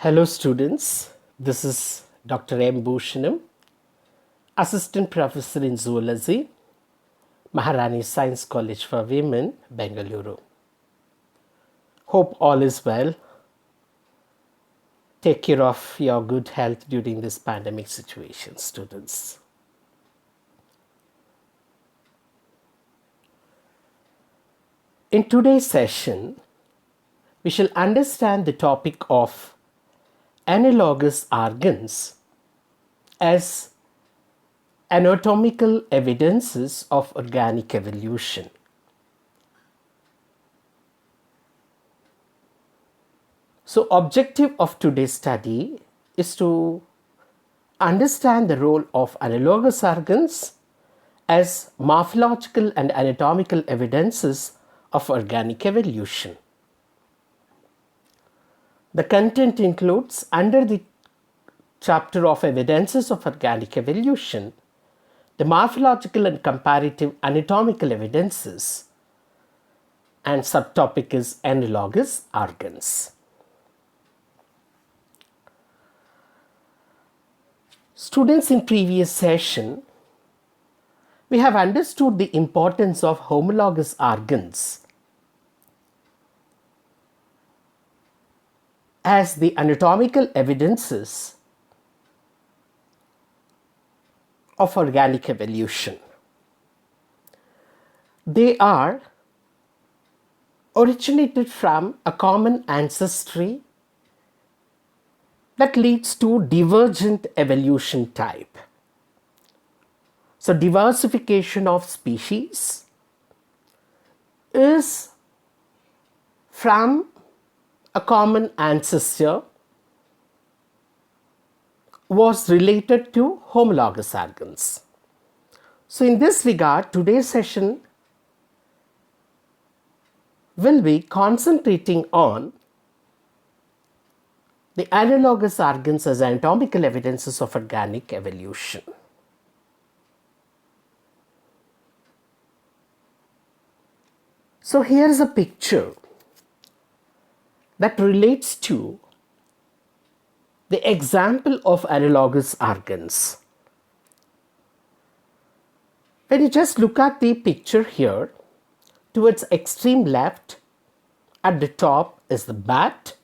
Hello students, this is Dr. M. Bhushanam, Assistant Professor in Zoology, Maharani Science College for Women, Bengaluru. Hope all is well. Take care of your good health during this pandemic situation, students. In today's session, we shall understand the topic of analogous organs as anatomical evidences of organic evolution. So, objective of today's study is to understand the role of analogous organs as morphological and anatomical evidences of organic evolution. The content includes, under the chapter of evidences of organic evolution, the morphological and comparative anatomical evidences, and subtopic is analogous organs. Students, in previous session, we have understood the importance of homologous organs as the anatomical evidences of organic evolution. They are originated from a common ancestry that leads to divergent evolution type. So, diversification of species is from a common ancestor was related to homologous organs. So, in this regard, today's session will be concentrating on the analogous organs as anatomical evidences of organic evolution. So, here is a picture that relates to the example of analogous organs. When you just look at the picture here, towards extreme left, at the top is the bat,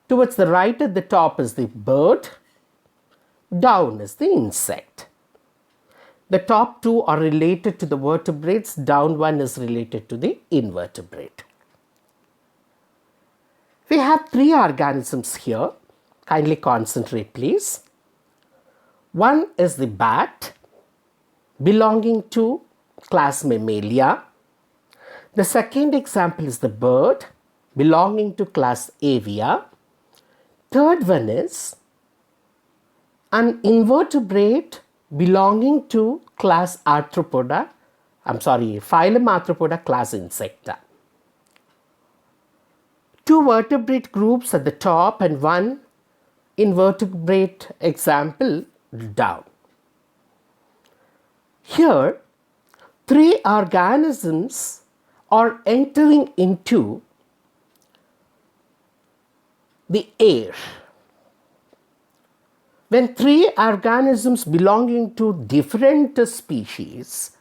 towards the right at the top is the bird, down is the insect. The top two are related to the vertebrates, down one is related to the invertebrate. We have three organisms here. Kindly concentrate, please. One is the bat, belonging to class Mammalia. The second example is the bird, belonging to class Avia. Third one is an invertebrate belonging to class Arthropoda, phylum Arthropoda, class Insecta. Two vertebrate groups at the top and one invertebrate example down. Here, three organisms are entering into the air. When three organisms belonging to different species,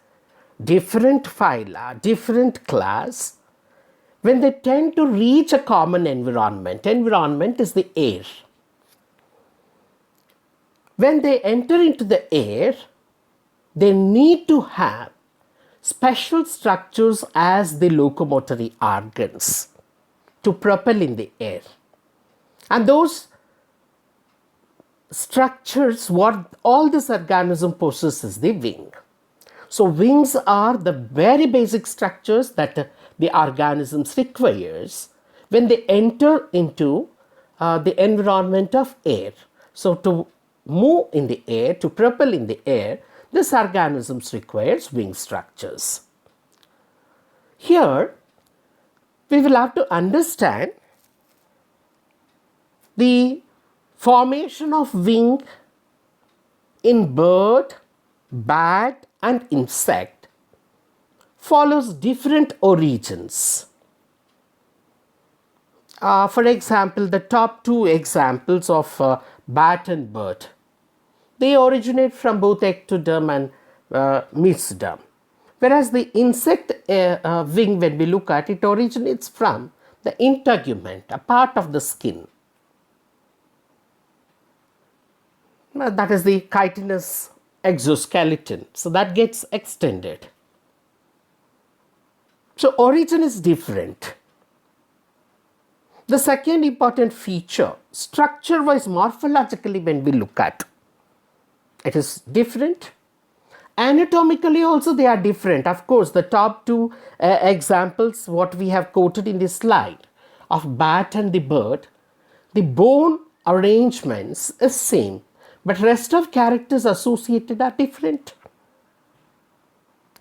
different phyla, different class, when they tend to reach a common environment is the air. When they enter into the air, they need to have special structures as the locomotory organs to propel in the air. And those structures, what all this organism possesses, the wing. So, wings are the very basic structures that the organisms requires when they enter into the environment of air. So, to move in the air, to propel in the air, this organisms requires wing structures. Here, we will have to understand the formation of wing in bird, bat and insect follows different origins. For example, the top two examples of bat and bird, they originate from both ectoderm and mesoderm. Whereas the insect wing, when we look at it, originates from the integument, a part of the skin. That is the chitinous exoskeleton. So that gets extended. So origin is different. The second important feature, structure-wise, morphologically, when we look at, it is different. Anatomically also they are different. Of course, the top two examples, what we have quoted in this slide of bat and the bird, the bone arrangements is same, but rest of characters associated are different.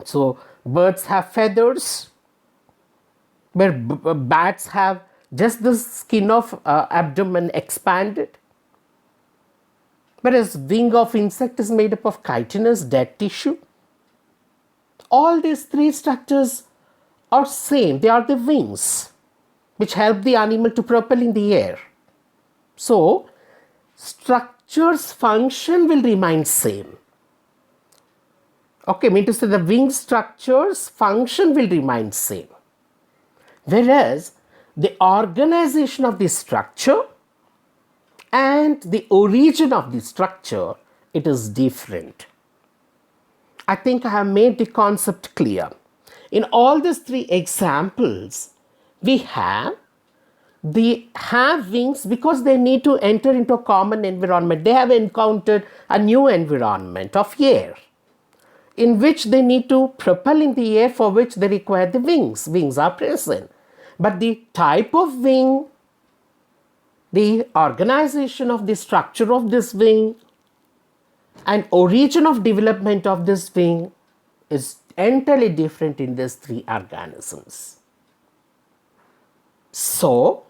So birds have feathers, where bats have just the skin of abdomen expanded, whereas wing of insect is made up of chitinous dead tissue. All these three structures are same. They are the wings which help the animal to propel in the air. So structure's function will remain same. Okay, mean to say the wing structure's function will remain same. Whereas the organization of the structure and the origin of the structure, it is different. I think I have made the concept clear. In all these three examples, we have wings because they need to enter into a common environment. They have encountered a new environment of air in which they need to propel in the air, for which they require the wings. Wings are present. But the type of wing, the organization of the structure of this wing, and origin of development of this wing is entirely different in these three organisms. So,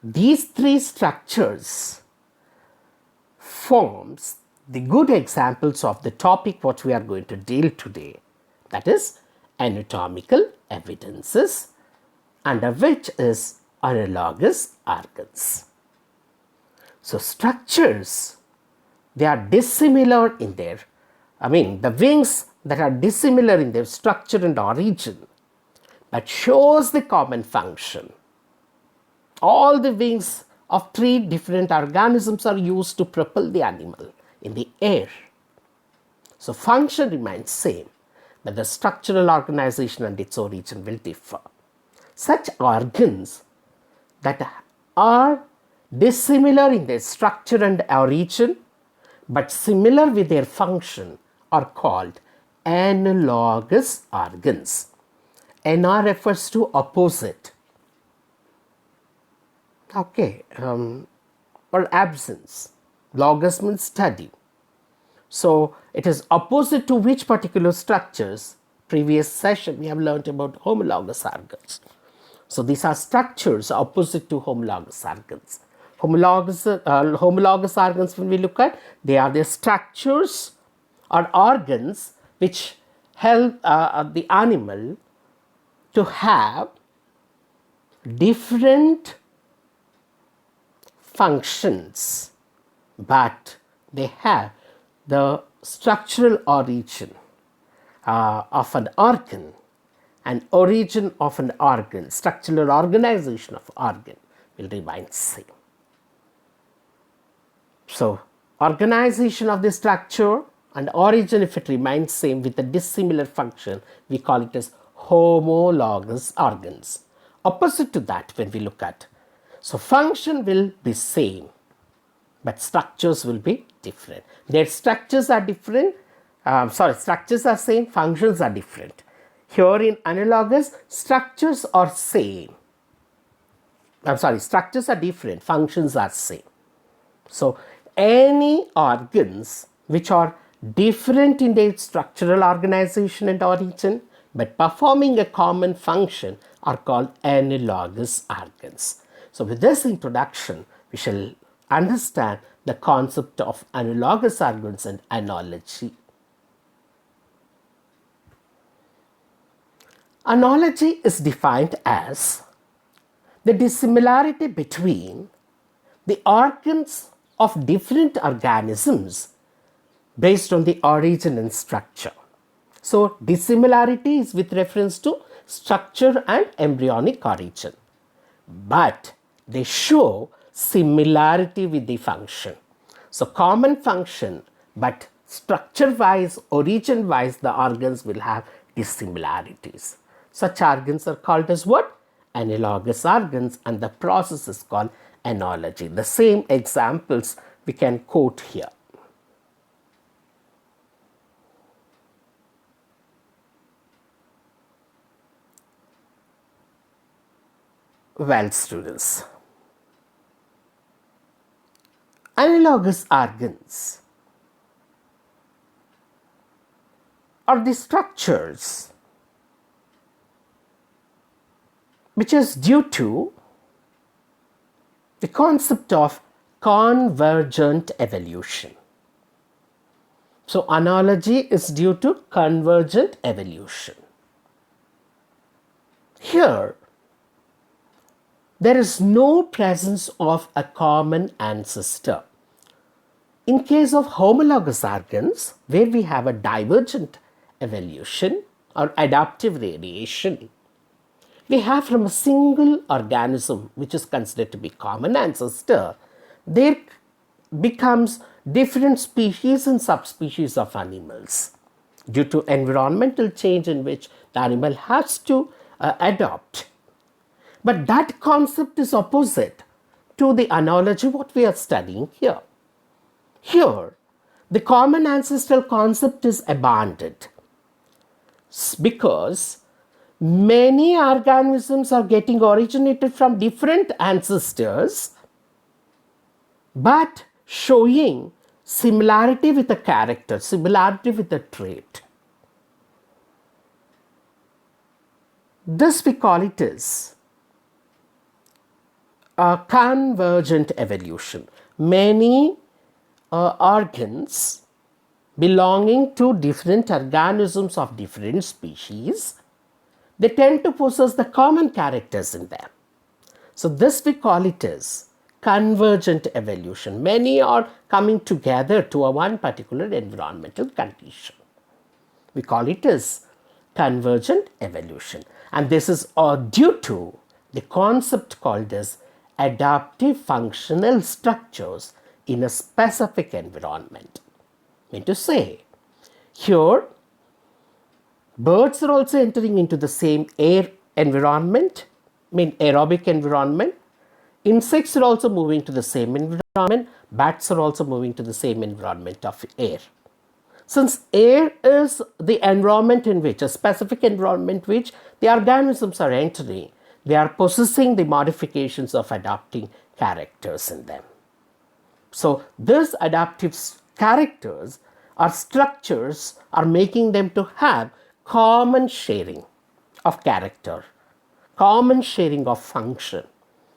these three structures forms the good examples of the topic what we are going to deal today, that is anatomical evidences, under which is analogous organs. So structures, they are dissimilar in their, the wings that are dissimilar in their structure and origin, but shows the common function. All the wings of three different organisms are used to propel the animal in the air. So function remains same, but the structural organization and its origin will differ. Such organs that are dissimilar in their structure and origin, but similar with their function, are called analogous organs. NR refers to opposite. Okay, or absence. Logos means study. So it is opposite to which particular structures? Previous session we have learnt about homologous organs. So these are structures opposite to homologous organs. Homologous organs, when we look at, they are the structures or organs which help the animal to have different functions, but they have the structural origin of an organ and origin of an organ, structural organization of organ will remain same. So organization of the structure and origin, if it remains same with a dissimilar function, we call it as homologous organs. Opposite to that, when we look at, so function will be same, but structures will be different. Their structures are different, structures are same, functions are different. Here in analogous, structures are same. Structures are different, functions are same. So any organs which are different in their structural organization and origin, but performing a common function, are called analogous organs. So with this introduction, we shall understand the concept of analogous organs and analogy. Analogy is defined as the dissimilarity between the organs of different organisms based on the origin and structure. So, dissimilarity is with reference to structure and embryonic origin, but they show similarity with the function. So, common function, but structure-wise, origin-wise, the organs will have dissimilarities. Such organs are called as what? Analogous organs, and the process is called analogy. The same examples we can quote here. Well, students, analogous organs are the structures which is due to the concept of convergent evolution. So, analogy is due to convergent evolution. Here, there is no presence of a common ancestor. In case of homologous organs, where we have a divergent evolution or adaptive radiation, we have from a single organism which is considered to be common ancestor, there becomes different species and subspecies of animals due to environmental change in which the animal has to adopt. But that concept is opposite to the analogy what we are studying here. Here, the common ancestral concept is abandoned because many organisms are getting originated from different ancestors but showing similarity with a character, similarity with a trait. This we call it as convergent evolution. Many organs belonging to different organisms of different species, they tend to possess the common characters in them. So this we call it as convergent evolution. Many are coming together to a one particular environmental condition. We call it as convergent evolution. And this is due to the concept called as adaptive functional structures in a specific environment. I mean to say, here birds are also entering into the same air environment, aerobic environment. Insects are also moving to the same environment. Bats are also moving to the same environment of air. Since air is the environment in which, a specific environment which the organisms are entering, they are possessing the modifications of adapting characters in them. So, these adaptive characters or structures are making them to have common sharing of character, common sharing of function.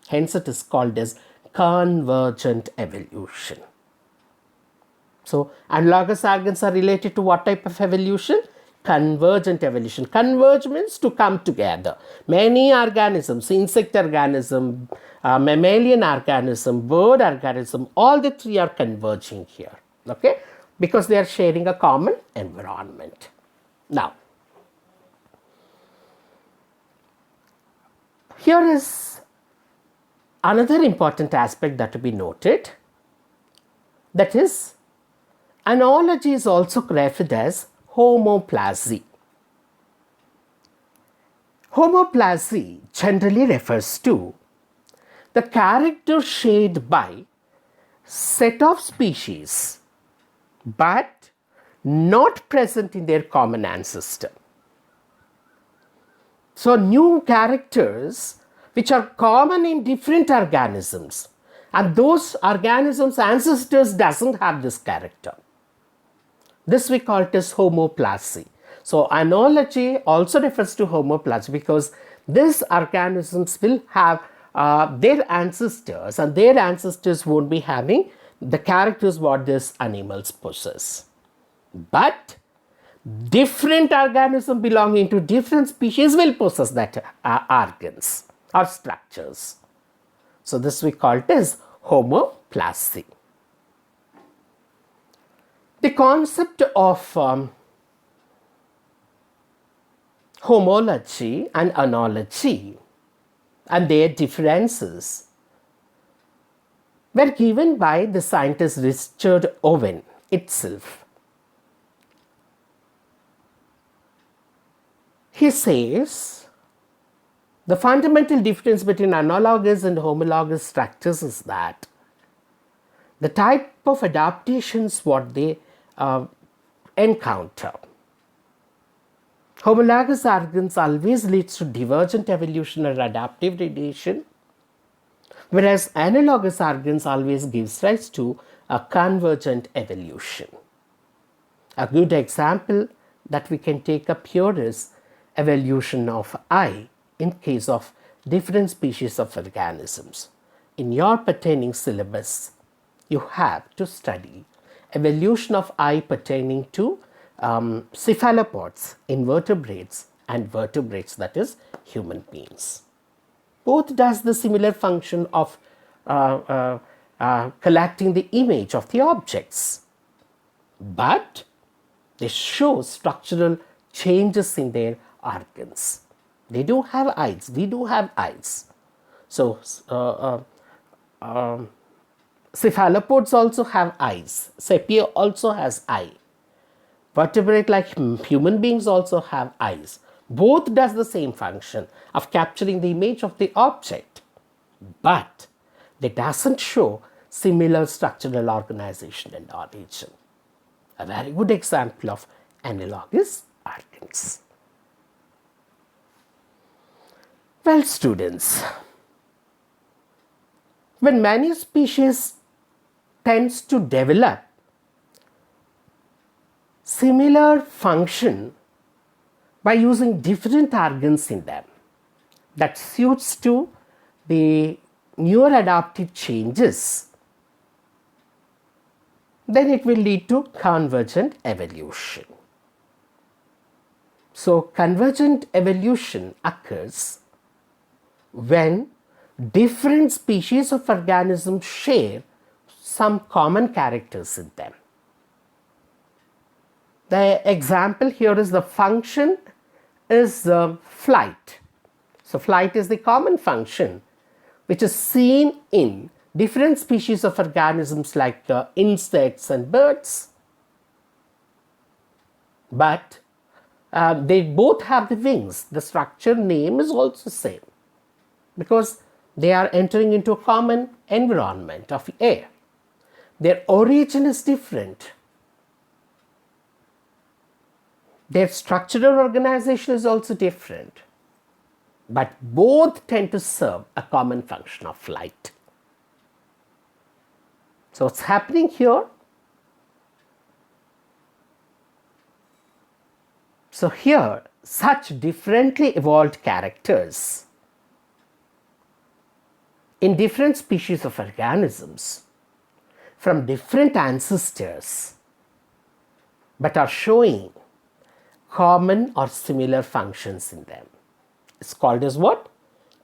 Hence, it is called as convergent evolution. So, analogous organs are related to what type of evolution? Convergent evolution. Converge means to come together. Many organisms, insect organism, mammalian organism, bird organism, all the three are converging here. Okay? Because they are sharing a common environment. Now, here is another important aspect that to be noted. That is, analogy is also referred as homoplasy. Homoplasy generally refers to the character shared by set of species but not present in their common ancestor. So, new characters which are common in different organisms, and those organisms' ancestors doesn't have this character. This we call it as homoplasy. So, analogy also refers to homoplasy because these organisms will have their ancestors, and their ancestors won't be having the characters what these animals possess. But different organisms belonging to different species will possess that organs. or structures. So this we call it as homoplasy. The concept of homology and analogy and their differences were given by the scientist Richard Owen itself. He says the fundamental difference between analogous and homologous structures is that the type of adaptations what they encounter. Homologous organs always leads to divergent evolution or adaptive relation, whereas analogous organs always gives rise to a convergent evolution. A good example that we can take up here is evolution of eye in case of different species of organisms. In your pertaining syllabus, you have to study evolution of eye pertaining to cephalopods, invertebrates and vertebrates, that is human beings. Both does the similar function of collecting the image of the objects, but they show structural changes in their organs. They do have eyes, we do have eyes. So cephalopods also have eyes, sepia also has eye. Vertebrate like human beings also have eyes. Both does the same function of capturing the image of the object, but they doesn't show similar structural organization and origin. A very good example of analogous organs. Well, students, when many species tends to develop similar function by using different organs in them that suits to the newer adaptive changes, then it will lead to convergent evolution. So convergent evolution occurs when different species of organisms share some common characters in them. The example here is the function is flight. So flight is the common function which is seen in different species of organisms like insects and birds, but they both have the wings. The structure name is also same because they are entering into a common environment of air. Their origin is different. Their structural organization is also different, but both tend to serve a common function of flight. So what's happening here? So here, such differently evolved characters in different species of organisms from different ancestors, but are showing common or similar functions in them. It's called as what?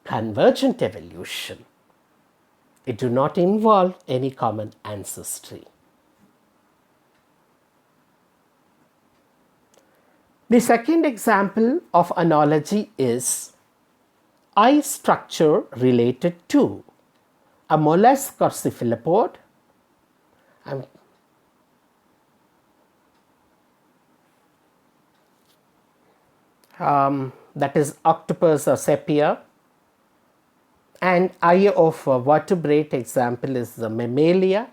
Convergent evolution. It do not involve any common ancestry. The second example of analogy is eye structure related to a mollusk or cephalopod that is octopus or sepia, and eye of a vertebrate example is the mammalia,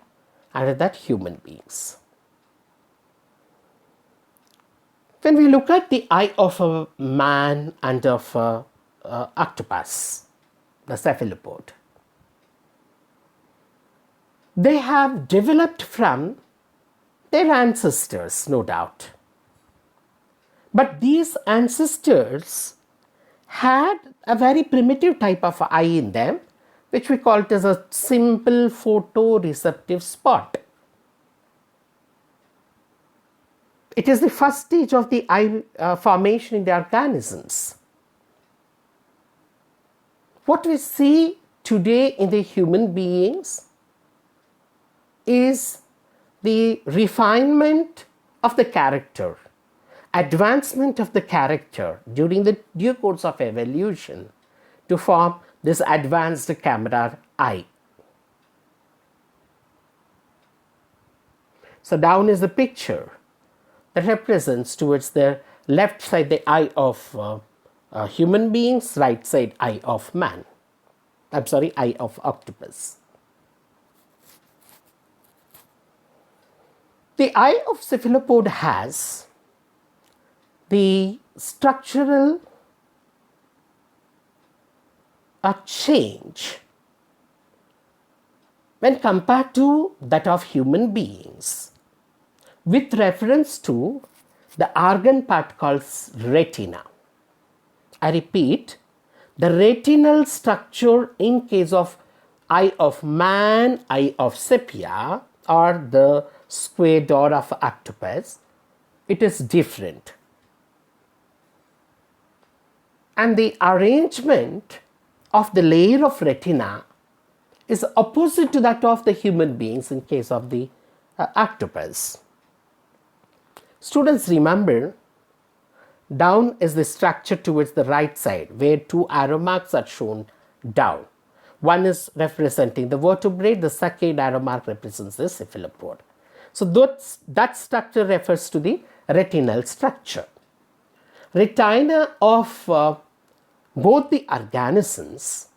and that human beings. When we look at the eye of a man and of a octopus, the cephalopod, they have developed from their ancestors, no doubt. But these ancestors had a very primitive type of eye in them, which we call it as a simple photoreceptive spot. It is the first stage of the eye formation in the organisms. What we see today in the human beings is the refinement of the character, advancement of the character during the due course of evolution to form this advanced camera eye. So down is the picture that represents towards the left side the eye of human beings, right side eye of man. Eye of octopus. The eye of cephalopod has the structural change when compared to that of human beings with reference to the organ part called retina. I repeat, the retinal structure in case of eye of man, eye of sepia, or the square door of octopus, it is different. And the arrangement of the layer of retina is opposite to that of the human beings in case of the octopus. Students, remember, down is the structure towards the right side where two arrow marks are shown down. One is representing the vertebrate, the second arrow mark represents the cephalopod. So that structure refers to the retinal structure. Retina of both the organisms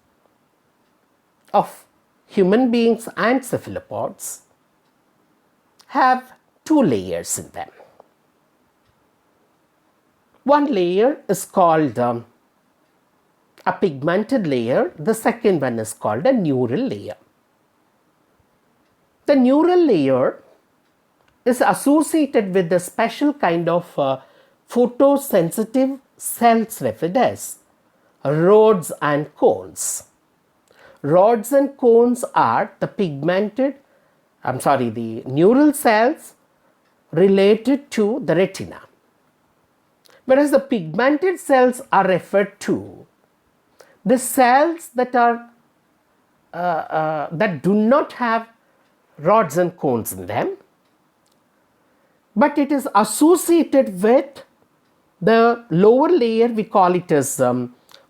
of human beings and cephalopods have two layers in them. One layer is called a pigmented layer, the second one is called a neural layer. The neural layer is associated with the special kind of photosensitive cells referred as rods and cones. Rods and cones are the the neural cells related to the retina. Whereas the pigmented cells are referred to the cells that are that do not have rods and cones in them, but it is associated with the lower layer, we call it as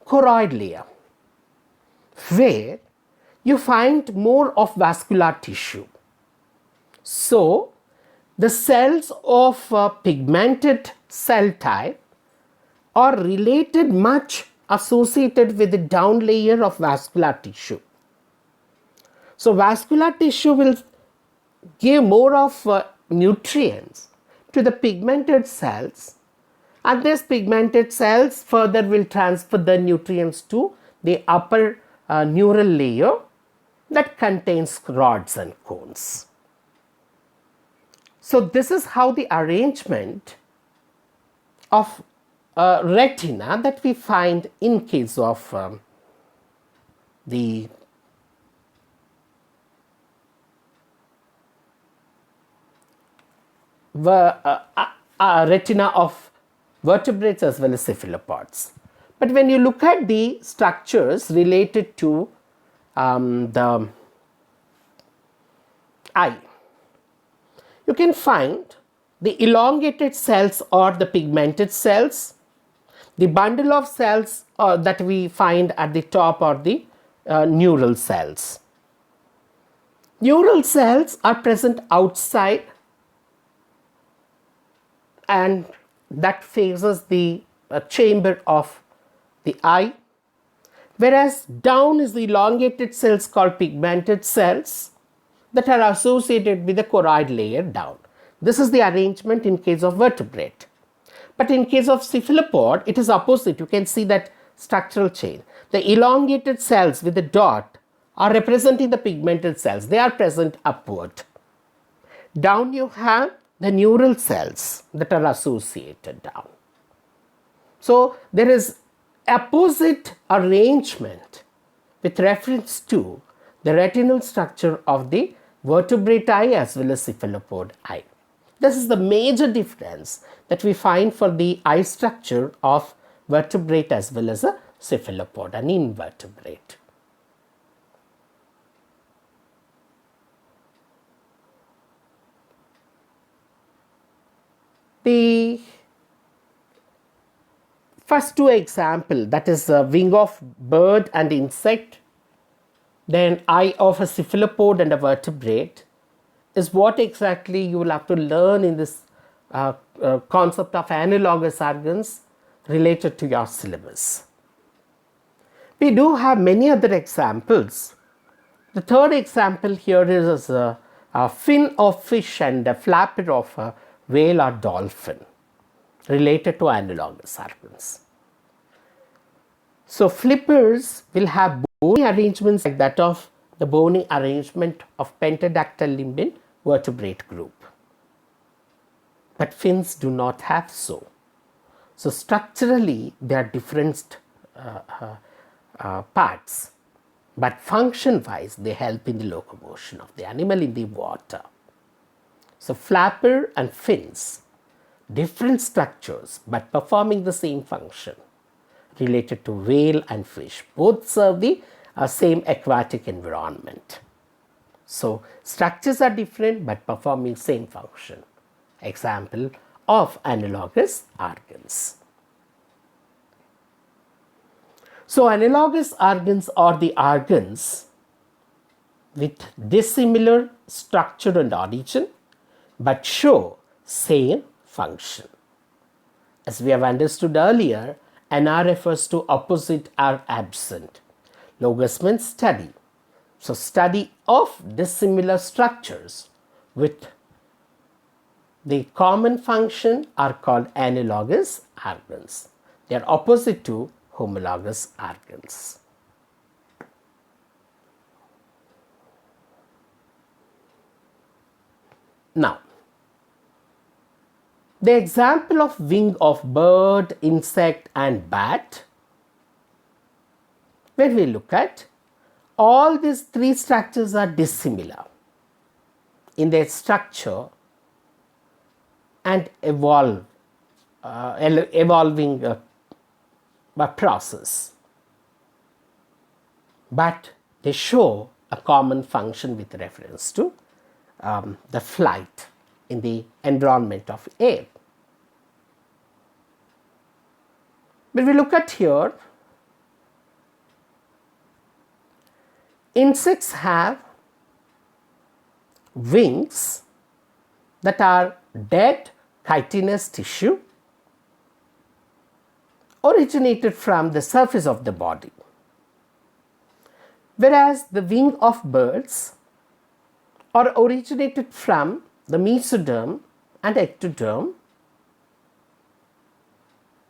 choroid layer, where you find more of vascular tissue. So the cells of pigmented cell type are related much associated with the down layer of vascular tissue. So vascular tissue will give more of nutrients to the pigmented cells, and these pigmented cells further will transfer the nutrients to the upper neural layer that contains rods and cones. So this is how the arrangement of retina that we find in case of the retina of vertebrates as well as cephalopods. But when you look at the structures related to the eye, you can find the elongated cells or the pigmented cells, the bundle of cells that we find at the top are the neural cells. Neural cells are present outside and that faces the chamber of the eye, whereas down is the elongated cells called pigmented cells that are associated with the choroid layer down. This is the arrangement in case of vertebrate. But in case of cephalopod, it is opposite. You can see that structural chain. The elongated cells with the dot are representing the pigmented cells. They are present upward. Down you have the neural cells that are associated down. So there is opposite arrangement with reference to the retinal structure of the vertebrate eye as well as cephalopod eye. This is the major difference that we find for the eye structure of vertebrate as well as a cephalopod, an invertebrate. The first two examples, that is a wing of bird and insect, then eye of a cephalopod and a vertebrate, is what exactly you will have to learn in this concept of analogous organs related to your syllabus. We do have many other examples. The third example here is a fin of fish and a flapper of a whale or dolphin related to analogous organs. So flippers will have bony arrangements like that of the bony arrangement of pentadactyl limb in vertebrate group. But fins do not have so. So structurally they are different parts, but function wise they help in the locomotion of the animal in the water. So flapper and fins, different structures but performing the same function related to whale and fish. Both serve the same aquatic environment. So structures are different but performing same function. Example of analogous organs. So analogous organs are the organs with dissimilar structure and origin but show same function. As we have understood earlier, ana refers to opposite or absent. Logos means study. So study of dissimilar structures with the common function are called analogous organs. They are opposite to homologous organs. Now, the example of wing of bird, insect and bat, when we look at, all these three structures are dissimilar in their structure and evolving process, but they show a common function with reference to the flight in the environment of air. When we look at here, insects have wings that are dead chitinous tissue originated from the surface of the body, whereas the wing of birds are originated from the mesoderm and ectoderm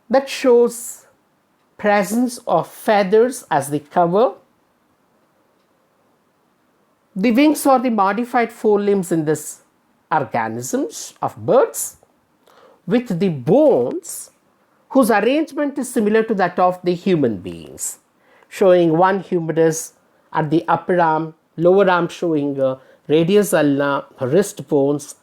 that shows presence of feathers as the cover. The wings are the modified forelimbs in this organisms of birds with the bones whose arrangement is similar to that of the human beings, showing one humerus at the upper arm, lower arm showing radius ulna, wrist bones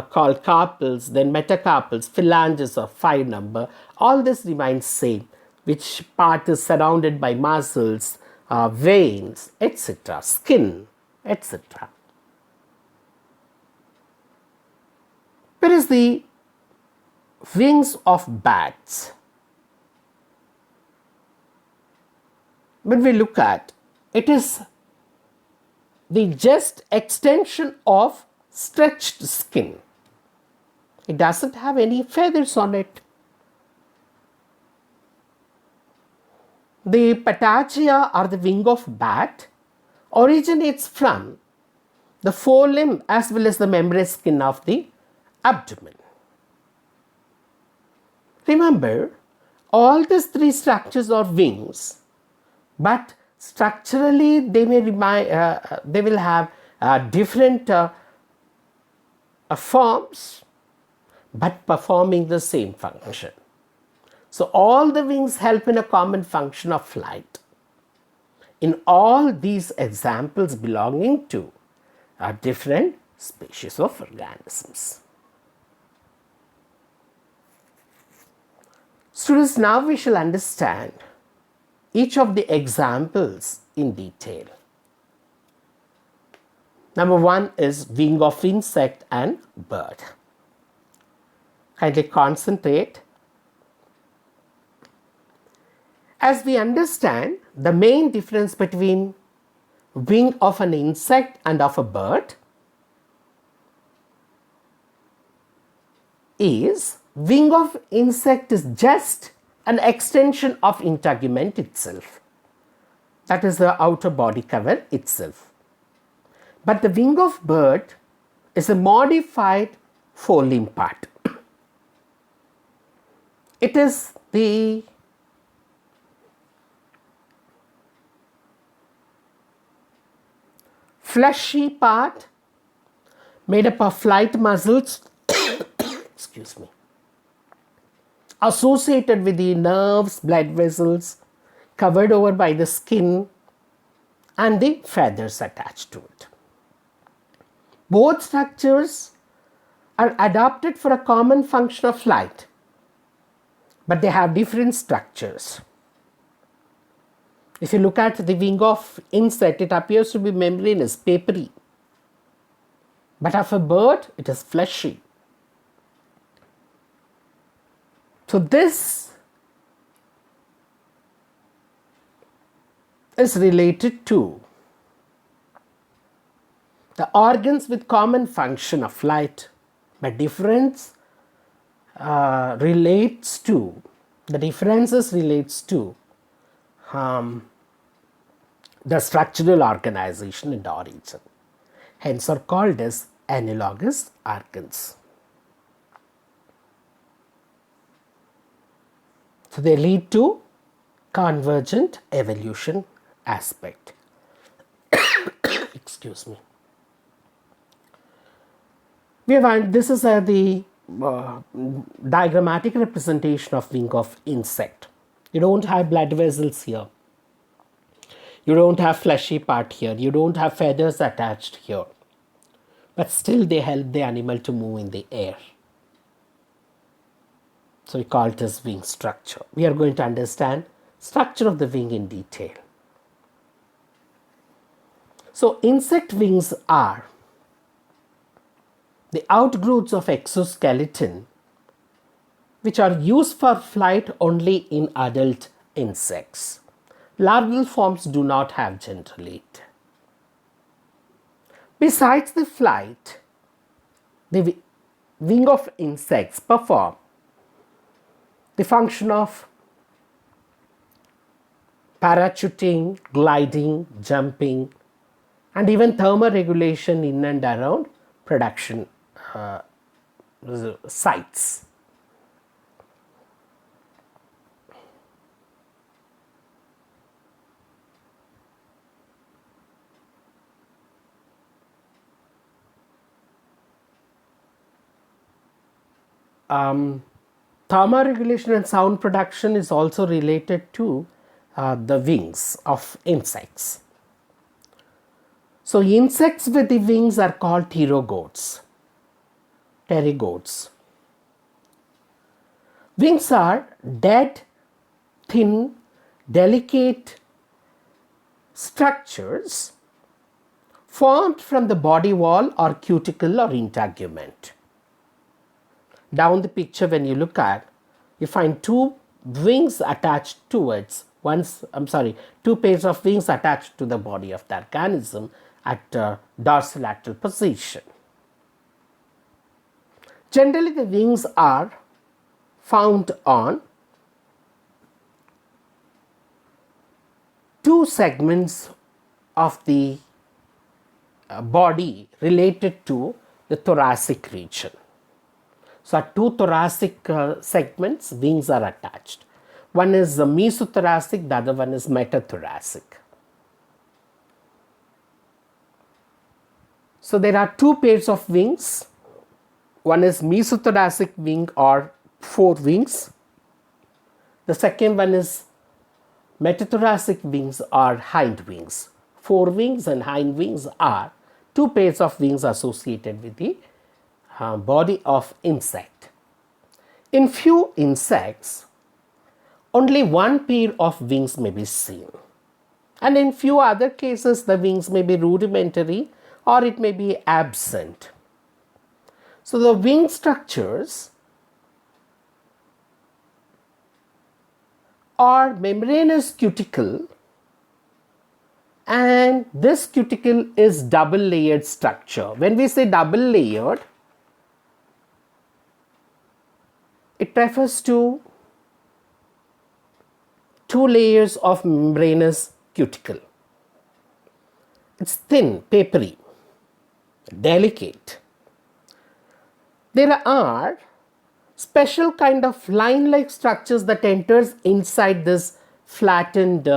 called carpals, then metacarpals, phalanges of 5 number. All this remains same, which part is surrounded by muscles, veins, etc., skin, etc. Where is the wings of bats? When we look at, it is the just extension of stretched skin. It doesn't have any feathers on it. The patagia or the wing of bat originates from the forelimb as well as the membranous skin of the abdomen. Remember, all these three structures are wings, but structurally they may they will have different forms, but performing the same function. So all the wings help in a common function of flight. In all these examples belonging to different species of organisms. Students, now we shall understand each of the examples in detail. Number one is wing of insect and bird. Kindly concentrate. As we understand, the main difference between wing of an insect and of a bird is wing of insect is just an extension of integument itself. That is the outer body cover itself. But the wing of bird is a modified forelimb part. It is the fleshy part made up of flight muscles excuse me, associated with the nerves, blood vessels, covered over by the skin and the feathers attached to it. Both structures are adapted for a common function of flight, but they have different structures. If you look at the wing of insect, it appears to be membranous, papery. But of a bird, it is fleshy. So this is related to the organs with common function of flight, but differences relates to the structural organization and origin, hence are called as analogous organs. So they lead to convergent evolution aspect. Excuse me. This is the diagrammatic representation of wing of insect. You don't have blood vessels here. You don't have fleshy part here. You don't have feathers attached here. But still they help the animal to move in the air. So we call it as wing structure. We are going to understand structure of the wing in detail. So insect wings are the outgrowths of exoskeleton which are used for flight only in adult insects. Larval forms do not have generally it. Besides the flight, the wing of insects perform the function of parachuting, gliding, jumping, and even thermoregulation in and around production sites. Thermoregulation and sound production is also related to the wings of insects. So insects with the wings are called pterygotes. Wings are dead, thin, delicate structures formed from the body wall or cuticle or integument. Down the picture when you look at, you find two wings attached towards two pairs of wings attached to the body of the organism at dorsolateral position. Generally the wings are found on two segments of the body related to the thoracic region. So at two thoracic segments, wings are attached. One is mesothoracic, the other one is metathoracic. So there are two pairs of wings. One is mesothoracic wing or four wings. The second one is metathoracic wings or hind wings. Four wings and hind wings are two pairs of wings associated with the body of insect. In few insects, only one pair of wings may be seen. And in few other cases, the wings may be rudimentary or it may be absent. So the wing structures are membranous cuticle, and this cuticle is double layered structure. When we say double layered, it refers to two layers of membranous cuticle. It's thin, papery, delicate. There are special kind of line-like structures that enters inside this flattened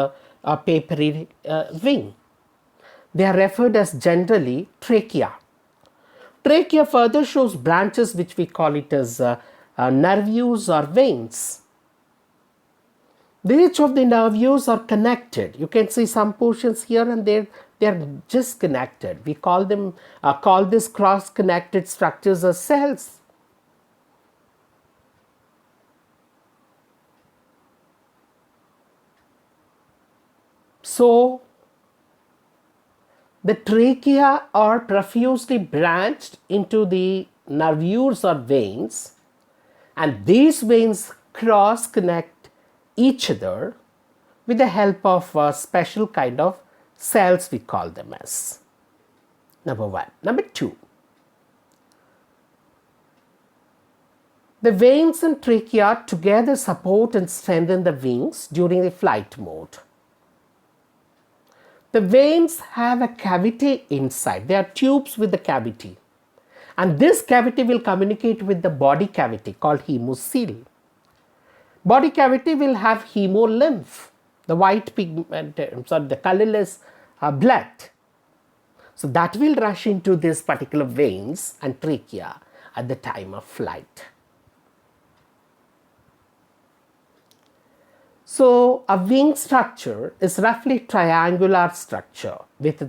papery wing. They are referred as generally trachea. Trachea further shows branches which we call it as nervures or veins. Each of the nervures are connected. You can see some portions here and there, they are just connected. We call them call these cross-connected structures as cells. So the trachea are profusely branched into the nervures or veins, and these veins cross connect each other with the help of a special kind of cells, we call them as. Number one. Number two, the veins and trachea together support and strengthen the wings during the flight mode. The veins have a cavity inside. They are tubes with a cavity. And this cavity will communicate with the body cavity called hemocoel. Body cavity will have hemolymph, the white pigment, the colorless blood. So that will rush into these particular veins and trachea at the time of flight. So a wing structure is roughly triangular structure with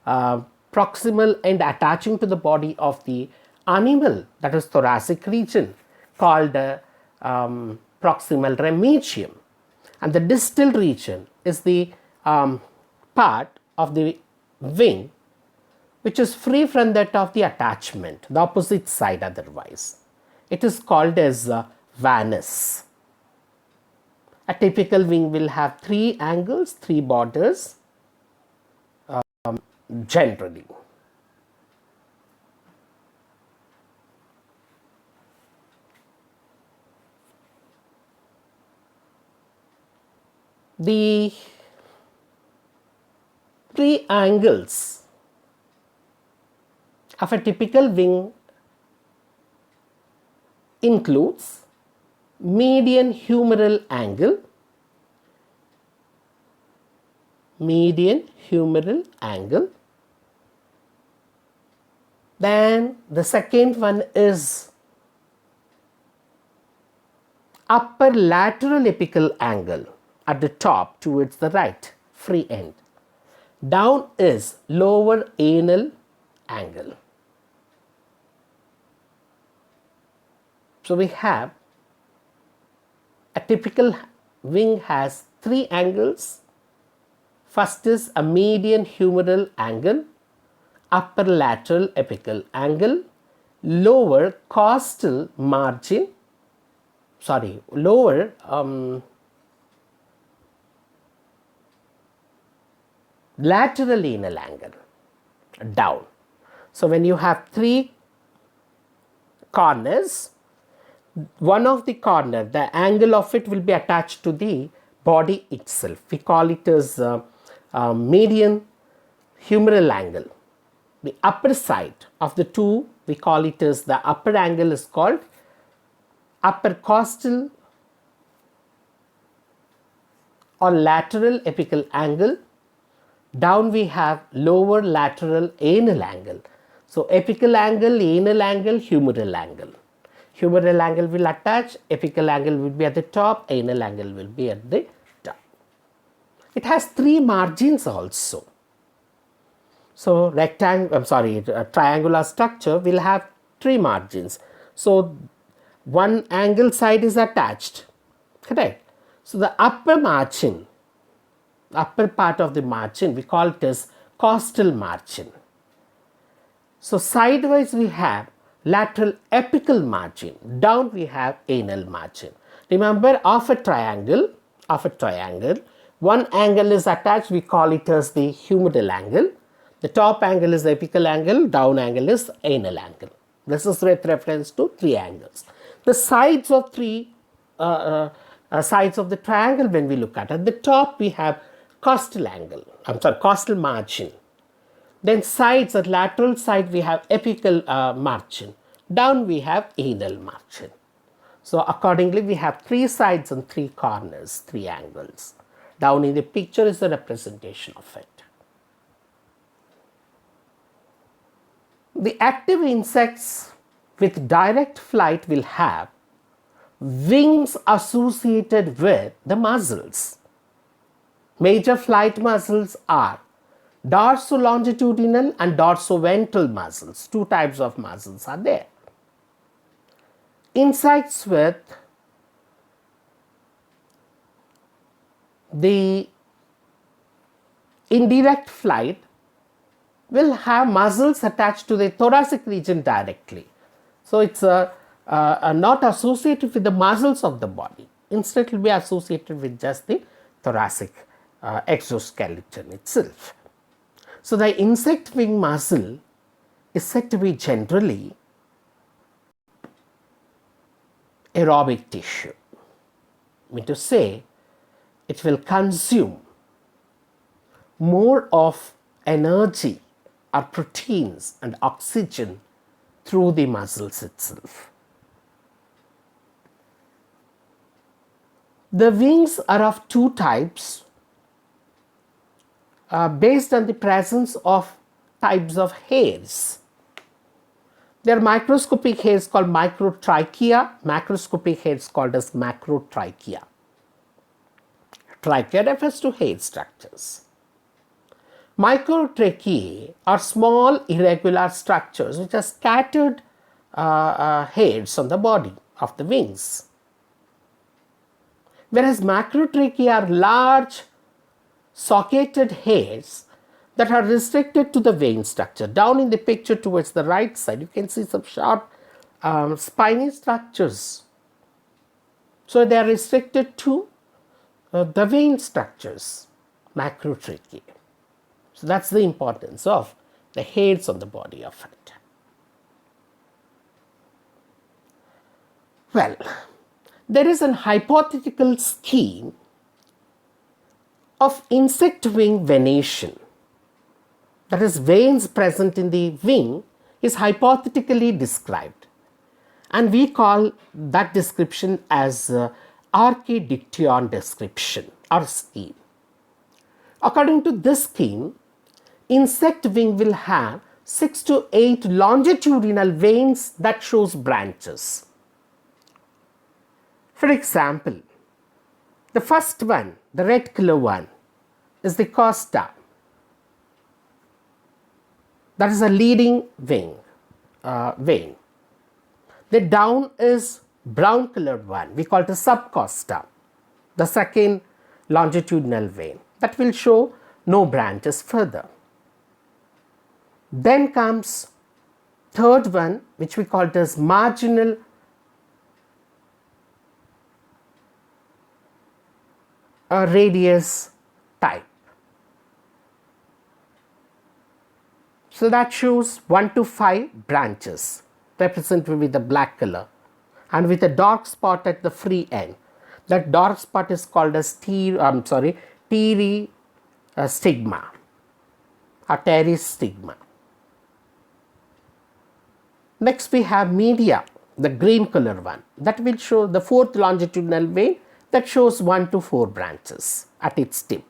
proximal end attaching to the body of the animal, that is thoracic region, called proximal remigium, and the distal region is the part of the wing which is free from that of the attachment, the opposite side otherwise. It is called as Venation. A typical wing will have three angles, three borders generally. The three angles of a typical wing includes median humeral angle, then the second one is upper lateral apical angle at the top towards the right, free end. Down is lower anal angle. So we have a typical wing has three angles. First is a median humeral angle, upper lateral apical angle, lower costal margin, lower lateral anal angle, down. So when you have three corners, one of the corner, the angle of it will be attached to the body itself. We call it as median humeral angle. The upper side of the two, we call it as the upper angle is called upper costal or lateral apical angle. Down we have lower lateral anal angle. So apical angle, anal angle, humeral angle. Humeral angle will attach, apical angle will be at the top, anal angle will be at the top. It has three margins also. So triangular structure will have three margins. So one angle side is attached, correct? So the upper margin, upper part of the margin, we call it as costal margin. So sideways we have lateral apical margin, down we have anal margin. Remember, of a triangle, one angle is attached, we call it as the humeral angle. The top angle is the apical angle, down angle is anal angle. This is with reference to three angles. The sides of sides of the triangle, when we look at the top we have costal margin. Then sides, at lateral side we have apical margin. Down we have anal margin. So accordingly we have three sides and three corners, three angles. Down in the picture is a representation of it. The active insects with direct flight will have wings associated with the muscles. Major flight muscles are dorsolongitudinal and dorsoventral muscles. Two types of muscles are there. Insects with the indirect flight will have muscles attached to the thoracic region directly. So it's not associated with the muscles of the body. Instead, it will be associated with just the thoracic exoskeleton itself. So the insect wing muscle is said to be generally aerobic tissue. I mean to say, it will consume more of energy or proteins and oxygen through the muscles itself. The wings are of two types based on the presence of types of hairs. There are microscopic hairs called microtrichia, macroscopic hairs called as macrotrichia. Trichia refers to hair structures. Microtracheae are small irregular structures which are scattered hairs on the body of the wings. Whereas macrotracheae are large socketed hairs that are restricted to the vein structure. Down in the picture towards the right side, you can see some sharp spiny structures. So they are restricted to the vein structures, macrotracheae. So that's the importance of the hairs on the body of it. Well, there is an hypothetical scheme of insect wing venation. That is, veins present in the wing is hypothetically described, and we call that description as archidiction description or scheme. According to this scheme, insect wing will have 6 to 8 longitudinal veins that shows branches. For example, the first one, the red color one, is the costa. That is a leading vein. The down is brown colored one. We call it a subcosta, the second longitudinal vein. That will show no branches further. Then comes third one, which we call it as marginal radius type. So that shows 1 to 5 branches represented with the black color and with a dark spot at the free end. That dark spot is called as stigma or teres stigma. Next we have media, the green color one, that will show the fourth longitudinal vein that shows 1 to 4 branches at its tip.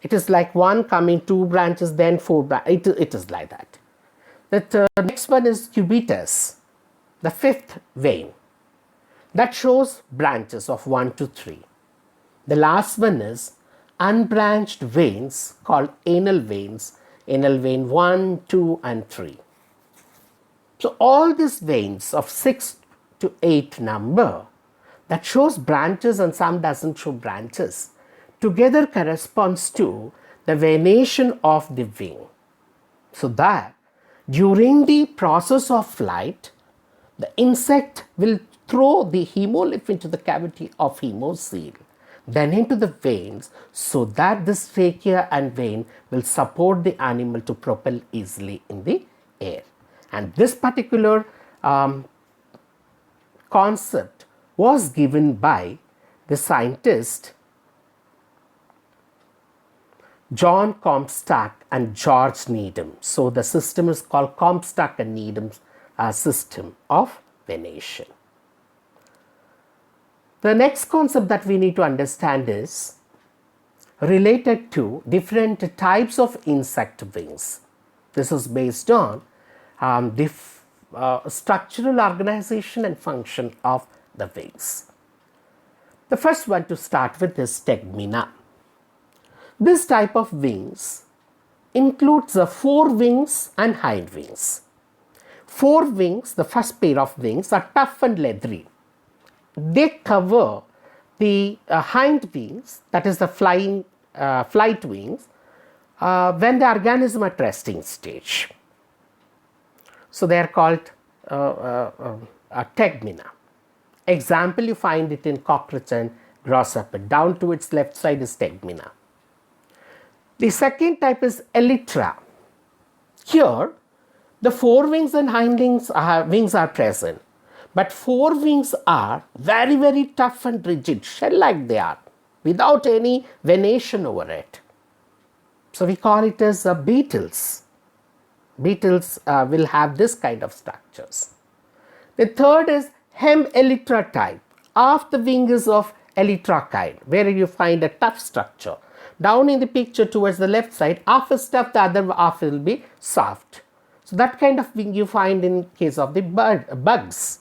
It is like one coming 2 branches, then 4 branches. It is like that. The next one is cubitus, the fifth vein, that shows branches of 1 to 3. The last one is unbranched veins called anal veins, anal vein 1, 2 and 3. So all these veins of 6 to 8 number, that shows branches and some doesn't show branches, together corresponds to the venation of the wing. So that during the process of flight, the insect will throw the hemolymph into the cavity of hemocoel, then into the veins, so that this trachea and vein will support the animal to propel easily in the air. And this particular concept was given by the scientist John Comstock and George Needham. So the system is called Comstock and Needham's system of venation. The next concept that we need to understand is related to different types of insect wings. This is based on the structural organization and function of the wings. The first one to start with is Tegmina. This type of wings includes the forewings and hind wings. Forewings, the first pair of wings, are tough and leathery. They cover the hind wings, that is the flight wings, when the organism at resting stage. So they are called Tegmina. Example, you find it in cockroach and grasshopper. Down to its left side is Tegmina. The second type is Elytra. Here, the forewings and hind wings are present, but forewings are very, very tough and rigid, shell-like they are, without any venation over it. So we call it as beetles. Beetles will have this kind of structures. The third is Hem-elytra type. Half the wing is of elytra kind, where you find a tough structure. Down in the picture towards the left side, half is tough, the other half will be soft. So that kind of wing you find in case of the bugs.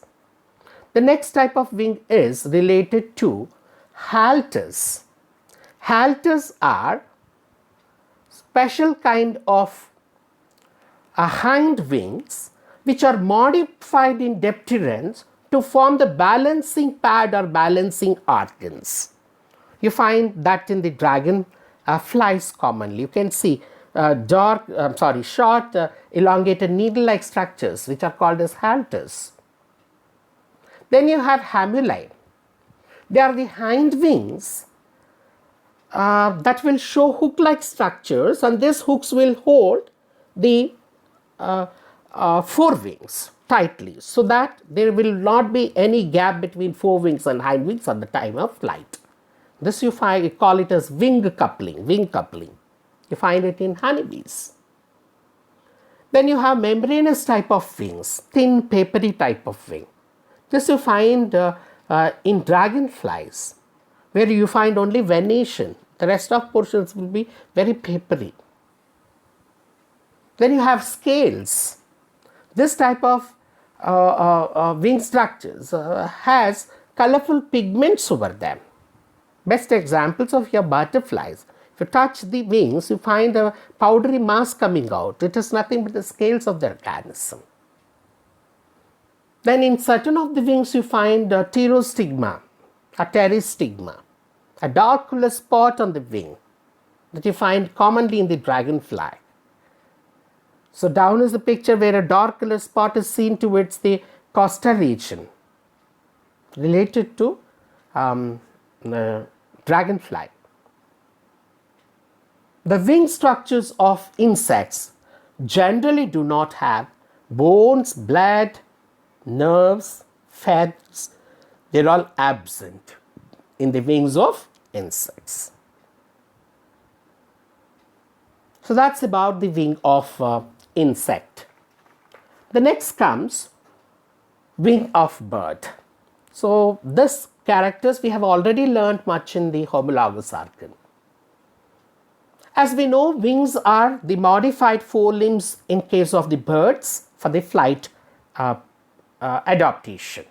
The next type of wing is related to halters. Halters are special kind of hind wings which are modified in dipterans to form the balancing pad or balancing organs. You find that in the dragon flies commonly. You can see short, elongated needle-like structures which are called as halters. Then you have hamuli. They are the hind wings that will show hook-like structures, and these hooks will hold the forewings tightly, so that there will not be any gap between forewings and hind wings at the time of flight. This you call it as wing coupling. You find it in honeybees. Then you have membranous type of wings, thin papery type of wing. This you find in dragonflies, where you find only venation. The rest of portions will be very papery. Then you have scales. This type of wing structures has colorful pigments over them. Best examples of your butterflies. If you touch the wings, you find a powdery mass coming out. It is nothing but the scales of the organism. Then in certain of the wings, you find a pterostigma, a pteristigma, a dark color spot on the wing that you find commonly in the dragonfly. So down is the picture where a dark color spot is seen towards the costal region related to dragonfly. The wing structures of insects generally do not have bones, blood, nerves, feathers. They are all absent in the wings of insects. So that's about the wing of insect. The next comes wing of bird. So this characters we have already learned much in the homologous organ. As we know, wings are the modified forelimbs in case of the birds for the flight adaptation.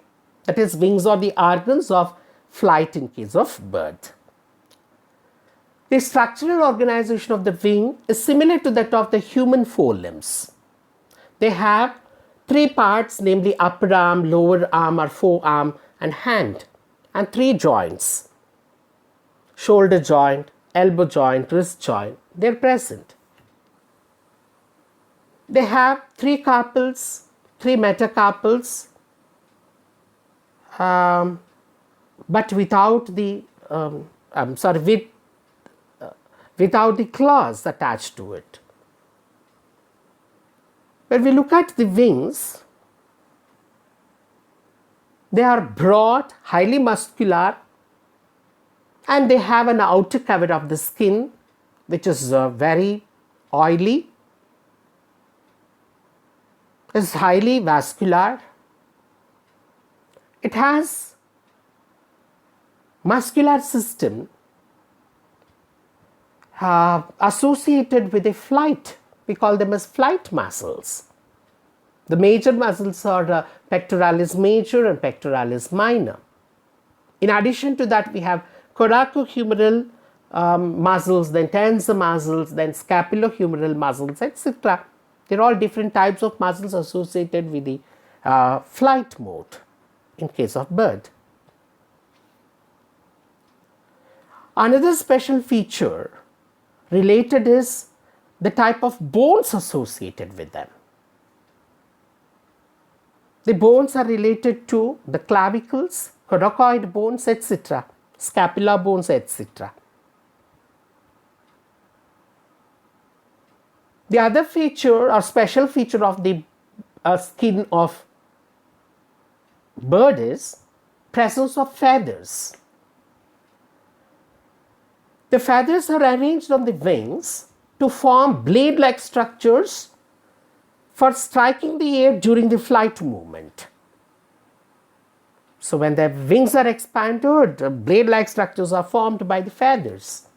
That is, wings are the organs of flight in case of bird. The structural organization of the wing is similar to that of the human forelimbs. They have three parts, namely upper arm, lower arm or forearm and hand. and 3 joints: shoulder joint, elbow joint, wrist joint. They're present. They have 3 carpals, 3 metacarpals, but without the without the claws attached to it. When we look at the wings, they are broad, highly muscular, and they have an outer cover of the skin which is very oily. It's highly vascular. It has muscular system associated with a flight. We call them as flight muscles. The major muscles are pectoralis major and pectoralis minor. In addition to that, we have coracohumeral muscles, then tensor muscles, then scapulohumeral muscles, etc. They're all different types of muscles associated with the flight mode in case of bird. Another special feature related is the type of bones associated with them. The bones are related to the clavicles, coracoid bones, etc., scapular bones, etc. The other feature or special feature of the skin of bird is presence of feathers. The feathers are arranged on the wings to form blade-like structures for striking the air during the flight movement. So when the wings are expanded, blade-like structures are formed by the feathers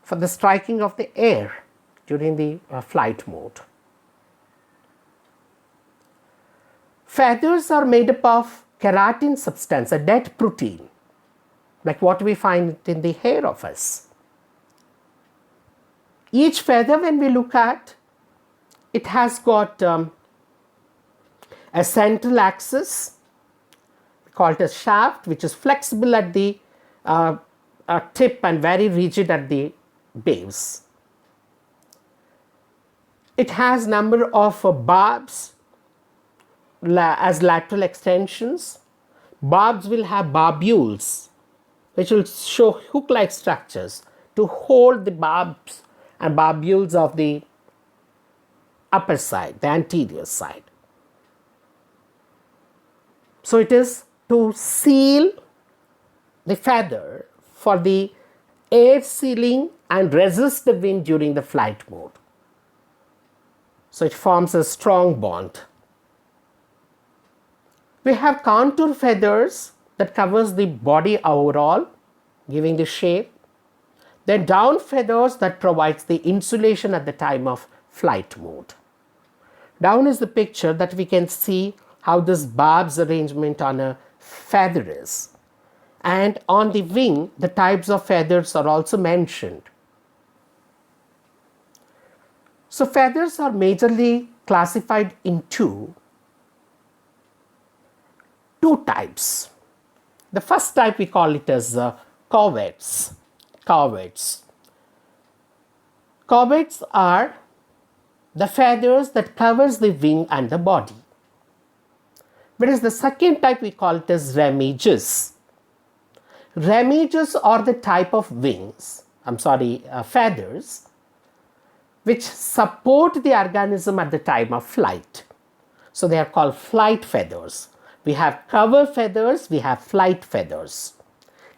for the striking of the air during the flight mode. Feathers are made up of keratin substance, a dead protein, like what we find in the hair of us. Each feather, when we look at, it has got a central axis called a shaft, which is flexible at the tip and very rigid at the base. It has number of barbs as lateral extensions. Barbs will have barbules, which will show hook-like structures to hold the barbs and barbules of the upper side, the anterior side. So it is to seal the feather for the air sealing and resist the wind during the flight mode. So it forms a strong bond. We have contour feathers that covers the body overall, giving the shape. Then down feathers that provides the insulation at the time of flight mode. Down is the picture that we can see how this barbs arrangement on a feather is. And on the wing, the types of feathers are also mentioned. So feathers are majorly classified into two types. The first type we call it as coverts. Coverts are the feathers that covers the wing and the body. Whereas the second type we call it as remiges. Remiges are the type of feathers which support the organism at the time of flight. So they are called flight feathers. We have cover feathers, we have flight feathers.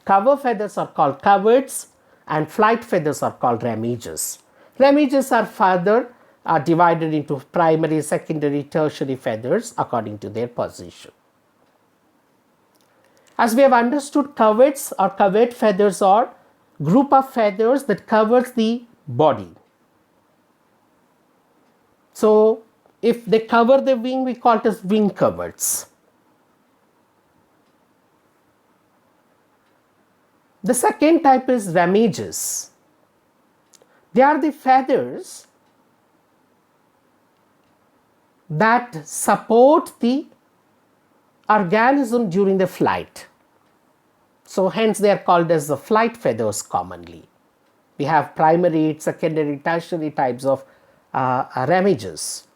Cover feathers are called coverts and flight feathers are called remiges. Remiges are further divided into primary, secondary, tertiary feathers according to their position. As we have understood, coverts or covert feathers are group of feathers that covers the body. So if they cover the wing, we call it as wing coverts. The second type is remiges. They are the feathers that support the organism during the flight. So hence they are called as the flight feathers commonly. We have primary, secondary, tertiary types of ramages.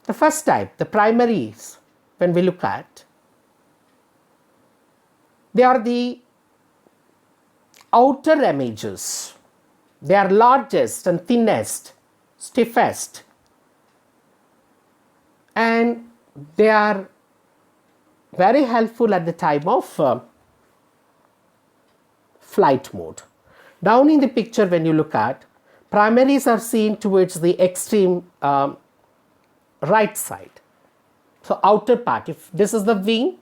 The first type, the primaries, when we look at, they are the outer ramages. They are largest and thinnest, stiffest, and they are very helpful at the time of flight mode. Down in the picture when you look at, primaries are seen towards the extreme right side. So outer part, if this is the wing,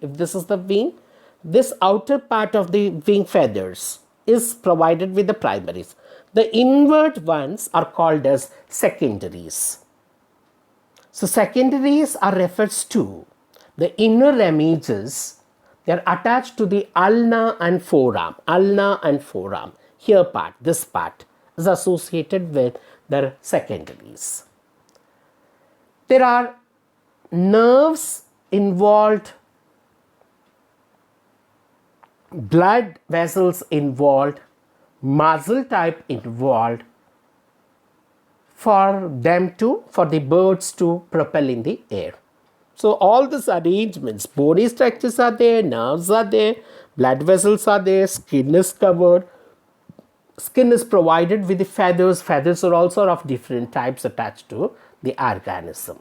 this outer part of the wing feathers is provided with the primaries. The inward ones are called as secondaries. So secondaries are refers to the inner ramages. They are attached to the ulna and forearm. Ulna and forearm. Here part, this part is associated with the secondaries. There are nerves involved, blood vessels involved, muscle type involved for the birds to propel in the air. So all these arrangements, bony structures are there, nerves are there, blood vessels are there, skin is covered. Skin is provided with the feathers. Feathers are also of different types attached to the organism.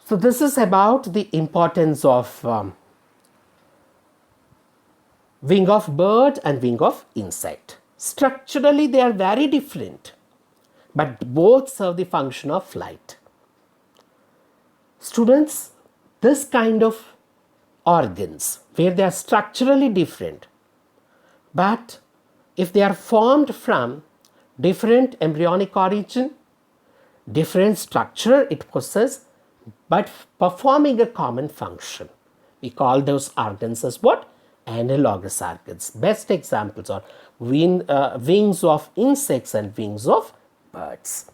So this is about the importance of wing of bird and wing of insect. Structurally they are very different, but both serve the function of flight. Students, this kind of organs where they are structurally different, but if they are formed from different embryonic origin, different structure it possesses, but performing a common function, we call those organs as what? Analogous organs. Best examples are wings of insects and wings of birds.